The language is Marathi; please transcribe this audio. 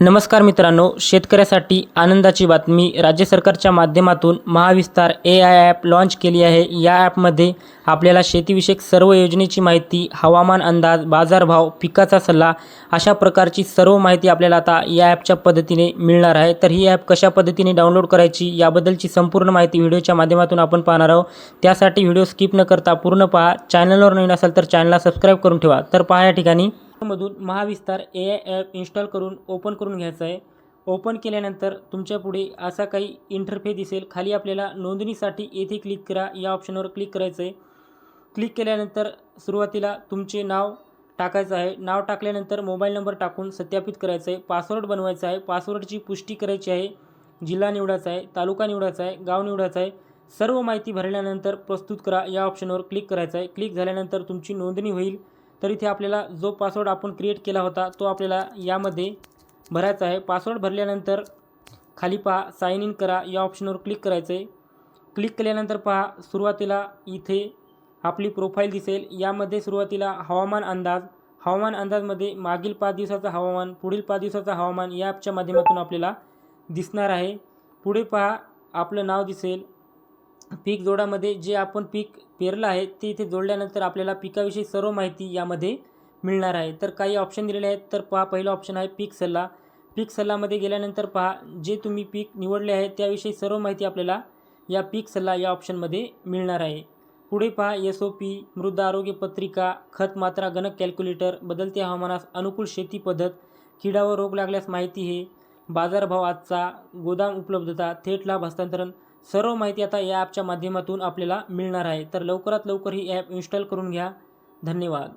नमस्कार मित्रांनो, शेतकऱ्यासाठी आनंदाची बातमी. राज्य सरकारच्या माध्यमातून महाविस्तार AI ॲप लॉन्च केली आहे। या ॲपमध्ये आपल्याला शेतीविषयक सर्व योजनेची माहिती, हवामान अंदाज, बाजारभाव, पिकाचा सल्ला अशा प्रकारची सर्व माहिती आपल्याला आता या ॲपच्या पद्धतीने मिळणार आहे। तर ही ॲप कशा पद्धतीने डाउनलोड करायची याबद्दलची संपूर्ण माहिती व्हिडिओच्या माध्यमातून आपण पाहणार आहोत। त्यासाठी व्हिडिओ स्किप न करता पूर्ण पहा। चॅनलवर नवीन असाल तर चॅनलला सबस्क्राईब करून ठेवा। तर पहा या ठिकाणी मधून महाविस्तार AI ॲप इन्स्टॉल करून ओपन करून घ्यायचं आहे। ओपन केल्यानंतर तुमच्या पुढे असा काही इंटरफेस दिसेल। खाली आपल्याला नोंदणीसाठी येथे क्लिक करा या ऑप्शनवर क्लिक करायचं आहे। क्लिक केल्यानंतर सुरुवातीला तुमचे नाव टाकायचं आहे। नाव टाकल्यानंतर मोबाईल नंबर टाकून सत्यापित करायचं आहे। पासवर्ड बनवायचा आहे। पासवर्डची पुष्टी करायची आहे। जिल्हा निवडायचा आहे, तालुका निवडायचा आहे, गाव निवडायचं आहे। सर्व माहिती भरल्यानंतर प्रस्तुत करा या ऑप्शनवर क्लिक करायचं आहे। क्लिक झाल्यानंतर तुमची नोंदणी होईल। तर इथे आपल्याला जो पासवर्ड आपण क्रिएट केला होता तो आपल्याला यामध्ये भरायचा आहे। पासवर्ड भरल्यानंतर खाली पहा साइन इन करा या ऑप्शनवर क्लिक करायचं आहे। क्लिक केल्यानंतर पहा सुरुवातीला इथे आपली प्रोफाईल दिसेल। यामध्ये सुरुवातीला हवामान अंदाजमध्ये मागील 5 दिवसाचा हवामान, पुढील 5 दिवसाचा हवामान या ॲपच्या माध्यमातून आपल्याला दिसणार आहे। पुढे पहा आपलं नाव दिसेल। पीक जोडामध्ये जे आपण पीक पेरलं आहे ते इथे जोडल्यानंतर आपल्याला पिकाविषयी सर्व माहिती यामध्ये मिळणार आहे। तर काही ऑप्शन दिलेले आहेत। तर पहा पहिला ऑप्शन आहे पीक सल्ला। पीक सल्लामध्ये गेल्यानंतर पहा जे तुम्ही पीक निवडले आहे त्याविषयी सर्व माहिती आपल्याला या पीक सल्ला या ऑप्शनमध्ये मिळणार आहे। पुढे पहा SOP, मृदा आरोग्य पत्रिका, खत मात्रा गणक कॅल्क्युलेटर, बदलत्या हवामानास अनुकूल शेती पद्धत, किडा व रोग लागल्यास माहिती हे, बाजारभाव आजचा, गोदाम उपलब्धता, थेट लाभ हस्तांतरण सर्व माहिती आता या ॲपच्या माध्यमातून आपल्याला मिळणार आहे। तर लवकरात लवकर ही ॲप इन्स्टॉल करून घ्या। धन्यवाद।